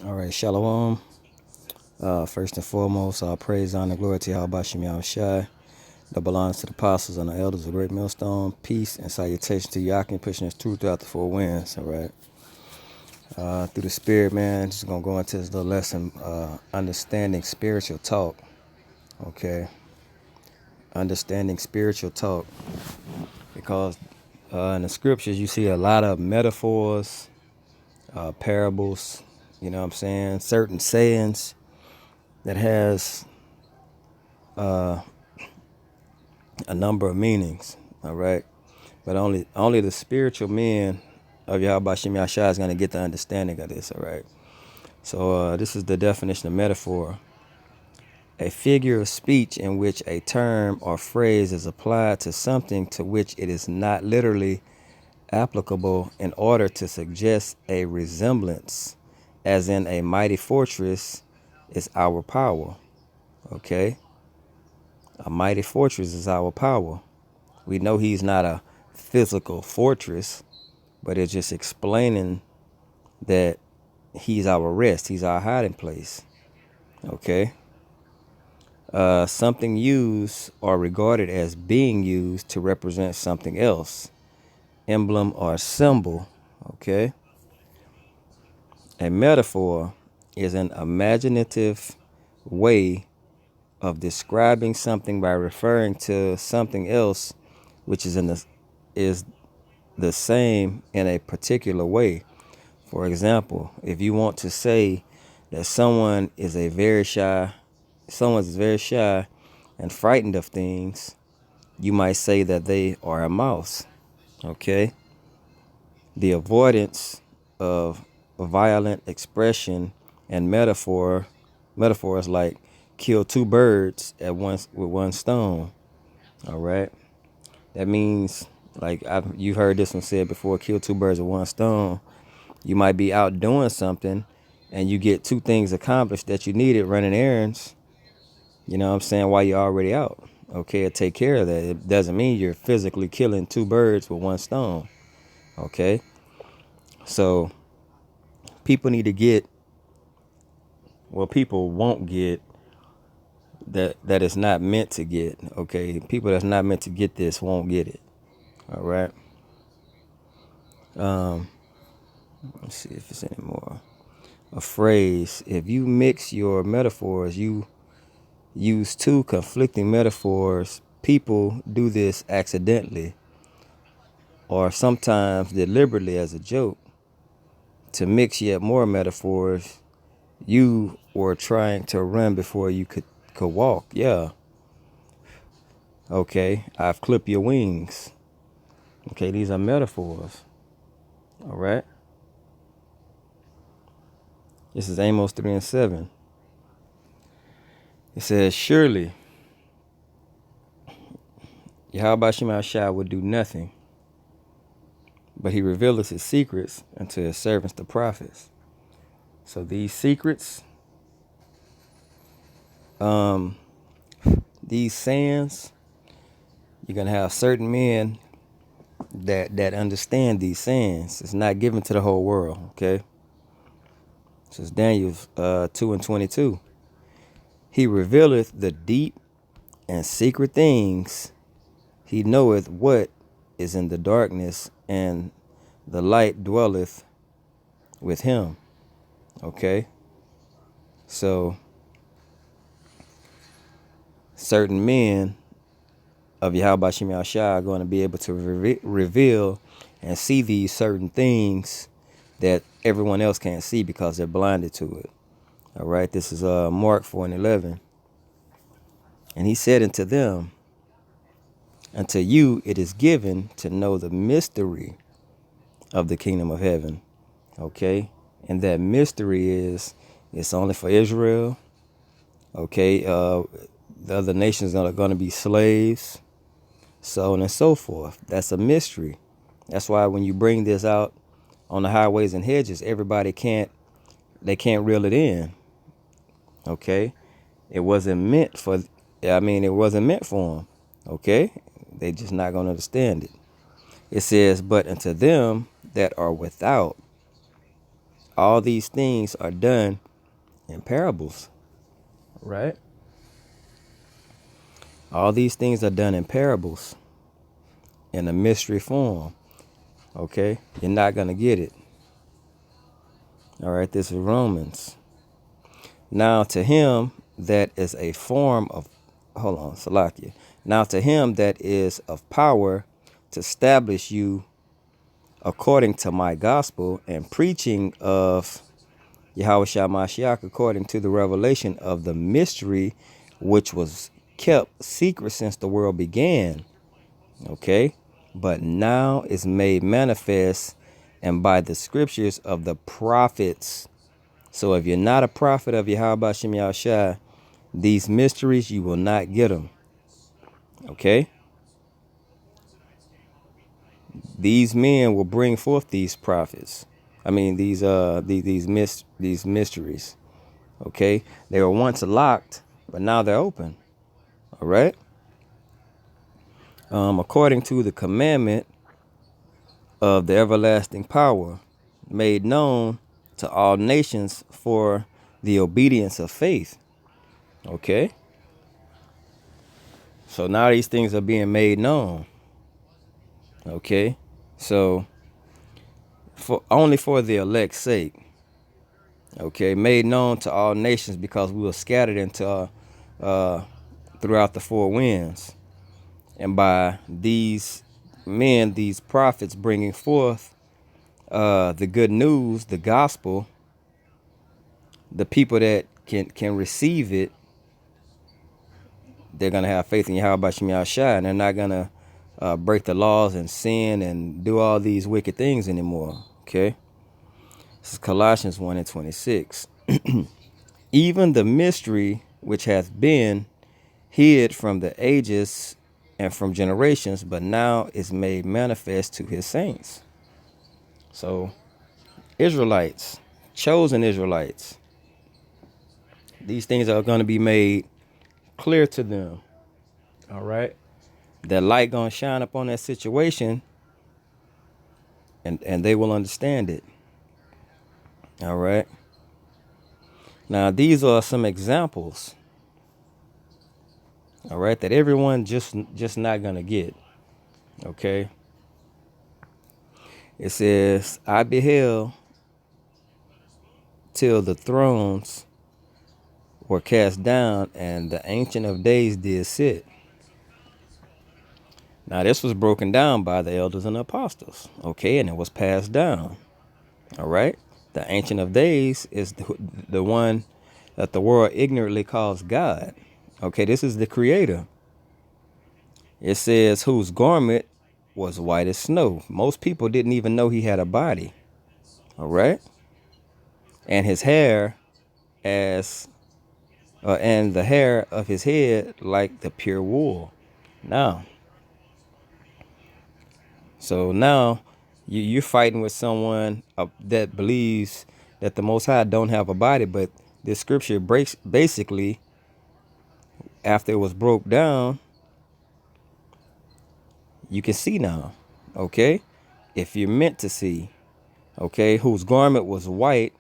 All right, Shalom. First and foremost, all praise, honor, glory to Yahweh Shem Shai. That belongs to the apostles and the elders of Great Millstone. Peace and salutation to Yakin, pushing his truth out the four winds. All right. Through the Spirit, man, just going to go into this little lesson, understanding spiritual talk. Okay. Understanding spiritual talk. Because in the scriptures, you see a lot of metaphors, parables, you know what I'm saying? Certain sayings that has a number of meanings, all right? But only the spiritual men of Yahweh Shem Yahshua is going to get the understanding of this, all right? So this is the definition of metaphor. A figure of speech in which a term or phrase is applied to something to which it is not literally applicable in order to suggest a resemblance, as in a mighty fortress is our power, okay? A mighty fortress is our power. We know he's not a physical fortress, but it's just explaining that he's our rest. He's our hiding place. Okay. Something used or regarded as being used to represent something else. Emblem or symbol. Okay. A metaphor is an imaginative way of describing something by referring to something else which is the same in a particular way. For example, if you want to say that someone's very shy and frightened of things, you might say that they are a mouse. Okay? The avoidance of violent expression and metaphors like kill two birds at once with one stone. All right? That means, like you've heard this one said before, kill two birds with one stone. You might be out doing something and you get two things accomplished that you needed, running errands, you know what I'm saying, while you're already out. Okay, take care of that. It doesn't mean you're physically killing two birds with one stone. Okay, so people need to get, well, people won't get that it's not meant to get. Okay, people that's not meant to get this won't get it. All right. Let's see if it's any more. A phrase. If you mix your metaphors, you use two conflicting metaphors. People do this accidentally or sometimes deliberately as a joke to mix yet more metaphors. You were trying to run before you could walk. Yeah. Okay. I've clipped your wings. Okay. These are metaphors. All right. This is Amos 3:7. It says, surely Yahweh Shema Shai would do nothing, but he revealeth his secrets unto his servants, the prophets. So these secrets, these sayings, you're going to have certain men that understand these sayings. It's not given to the whole world, okay? This is Daniel 2:22. He revealeth the deep and secret things. He knoweth what is in the darkness, and the light dwelleth with him. Okay? So, certain men of Yahweh Shem Yahshua are going to be able to reveal and see these certain things that everyone else can't see because they're blinded to it. All right, this is Mark 4:11. And he said unto them, unto you it is given to know the mystery of the kingdom of heaven. Okay, and that mystery is, it's only for Israel. Okay, the other nations are going to be slaves, so on and so forth. That's a mystery. That's why when you bring this out on the highways and hedges, everybody can't reel it in. Okay, it wasn't meant for them. Okay, they just not going to understand it. It says, but unto them that are without, all these things are done in parables, right? All these things are done in parables, in a mystery form. Okay, you're not gonna get it. All right, this is Romans. Now to him that is a form of, hold on, Salakia. Now to him that is of power to establish you according to my gospel and preaching of Yahweh Shah Mashiach according to the revelation of the mystery which was kept secret since the world began. Okay, but now is made manifest and by the scriptures of the prophets. So if you're not a prophet of Yahweh Shem Yahushua, these mysteries, you will not get them. Okay? These men will bring forth these prophets. I mean, these mysteries. Okay? They were once locked, but now they're open. All right? According to the commandment of the everlasting power made known to all nations for the obedience of faith. Okay? So now these things are being made known. Okay? So for only for the elect's sake. Okay? Made known to all nations because we were scattered into throughout the four winds. And by these men, these prophets bringing forth the good news, the gospel, the people that can receive it, they're going to have faith in Yahweh Shem Yahushua, and they're not going to break the laws and sin and do all these wicked things anymore. Okay? This is Colossians 1:26. Even the mystery which hath been hid from the ages and from generations, but now is made manifest to his saints. So, Israelites, chosen Israelites, these things are going to be made clear to them. All right? That light going to shine upon that situation, and they will understand it. All right? Now, these are some examples, all right, that everyone just not going to get. Okay? It says, I beheld till the thrones were cast down, and the Ancient of Days did sit. Now, this was broken down by the elders and apostles, okay, and it was passed down, all right? The Ancient of Days is the one that the world ignorantly calls God, okay? This is the Creator. It says, whose garment was white as snow. Most people didn't even know he had a body, all right? And his hair and the hair of his head like the pure wool. Now, so now you're fighting with someone that believes that the Most High don't have a body, but this scripture breaks basically after it was broke down. You can see now, okay? If you're meant to see, okay, whose garment was white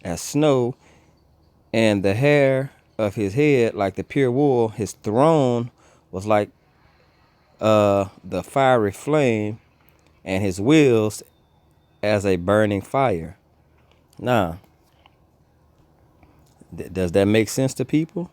as snow, and the hair of his head like the pure wool. His throne was like the fiery flame, and his wheels as a burning fire. Now, does that make sense to people?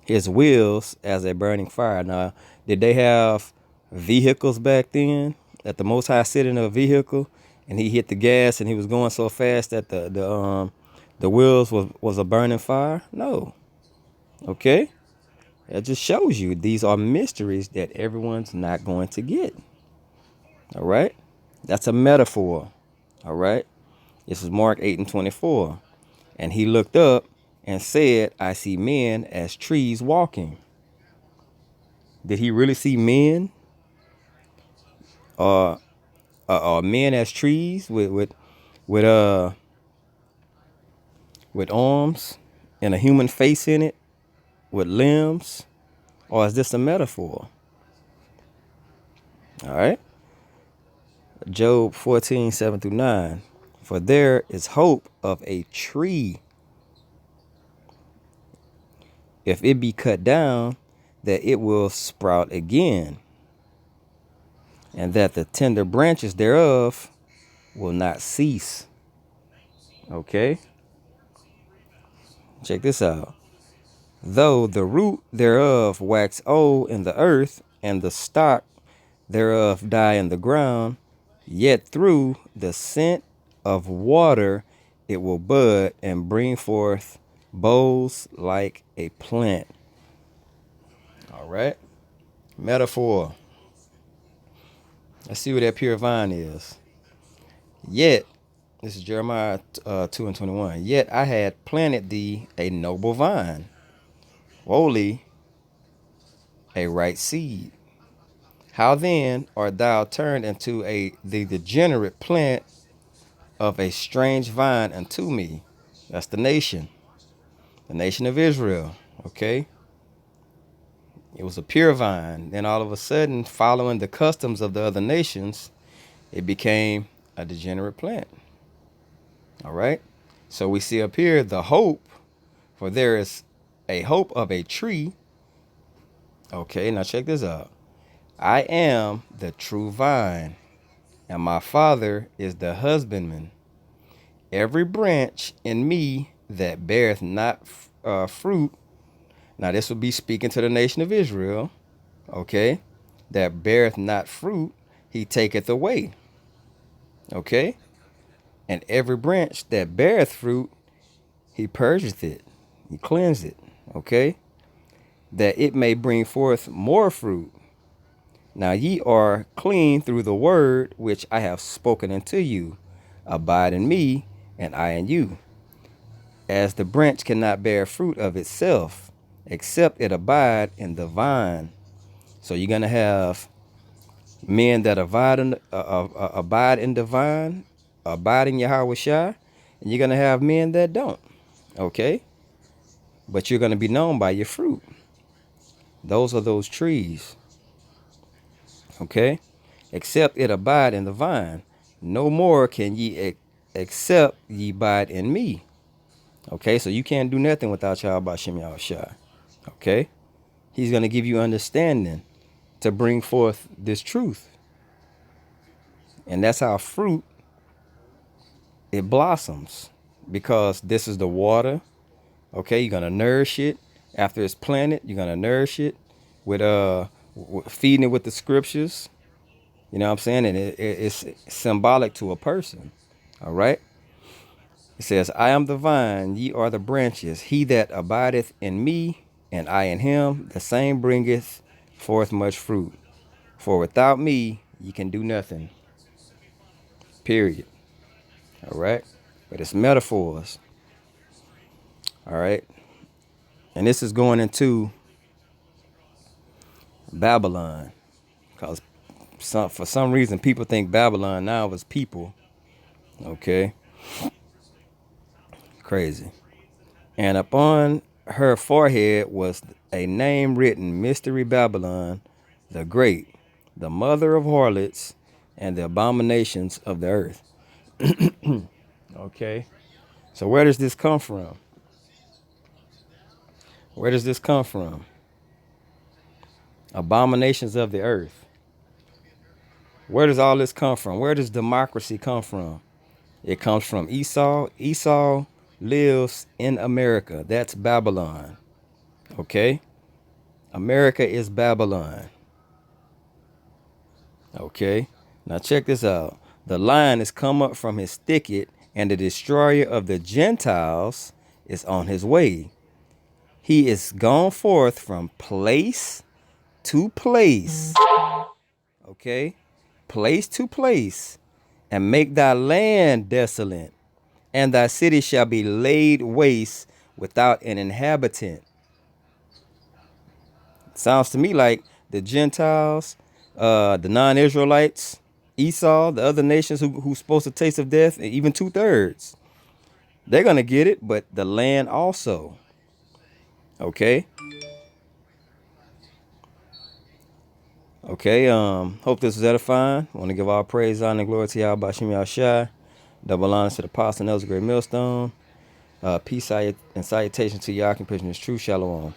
His wheels as a burning fire. Now, did they have vehicles back then? That the Most High sit in a vehicle and he hit the gas and he was going so fast that the wheels was a burning fire? No. Okay? It just shows you these are mysteries that everyone's not going to get. All right? That's a metaphor. All right? This is Mark 8:24. And he looked up and said, I see men as trees walking. Did he really see men? Or men as trees with arms and a human face in it, with limbs? Or is this a metaphor? All right. Job 14:7-9. For there is hope of a tree, if it be cut down, that it will sprout again, and that the tender branches thereof will not cease. Okay? Check this out. Though the root thereof wax old in the earth, and the stock thereof die in the ground, yet through the scent of water it will bud and bring forth boughs like a plant. All right. Metaphor. Let's see what that pure vine is. Yet, this is Jeremiah 2:21. Yet I had planted thee a noble vine, wholly a right seed. How then art thou turned into the degenerate plant of a strange vine unto me? That's the nation of Israel. Okay. It was a pure vine. Then all of a sudden, following the customs of the other nations, it became a degenerate plant. All right. So we see up here the hope, for there is a hope of a tree. Okay, now check this out. I am the true vine, and my Father is the husbandman. Every branch in me that beareth not fruit, now this would be speaking to the nation of Israel, okay, that beareth not fruit, he taketh away, okay, and every branch that beareth fruit, he purgeth it, he cleanseth it, okay, that it may bring forth more fruit. Now ye are clean through the word which I have spoken unto you. Abide in me, and I in you. As the branch cannot bear fruit of itself, except it abide in the vine. So you're going to have men that abide in the vine, abide in Yahweh Shai, and you're going to have men that don't. Okay? But you're going to be known by your fruit. Those are those trees. Okay? Except it abide in the vine. No more can ye except ye abide in me. Okay? So you can't do nothing without Yahweh Shem Yahweh Shai. Okay? He's going to give you understanding to bring forth this truth. And that's how fruit, it blossoms. Because this is the water. Okay? You're going to nourish it. After it's planted, you're going to nourish it with feeding it with the scriptures. You know what I'm saying? And it's symbolic to a person. All right? It says, I am the vine, ye are the branches. He that abideth in me, and I in him, the same bringeth forth much fruit. For without me, ye can do nothing. Period. All right? But it's metaphors. All right? And this is going into Babylon. Because for some reason, people think Babylon now is people. Okay? Crazy. And upon her forehead was a name written, Mystery Babylon, the Great, the mother of harlots and the abominations of the earth. Okay. So where does this come from? Where does this come from? Abominations of the earth. Where does all this come from? Where does democracy come from? It comes from Esau. Esau lives in America. That's Babylon. Okay? America is Babylon. Okay? Now check this out. The lion is come up from his thicket, and the destroyer of the Gentiles is on his way. He is gone forth from place to place. Okay? Place to place. And make thy land desolate, and thy city shall be laid waste without an inhabitant. Sounds to me like the Gentiles, the non-Israelites, Esau, the other nations who's supposed to taste of death, and even 2/3. They're going to get it, but the land also. Okay? Okay, hope this was edifying. I want to give all praise, honor, and glory to Yahweh Shem Yahweh Shai. Double honors to the apostle and elders of Great Millstone. Peace and salutation to your occupation is true. Shalom.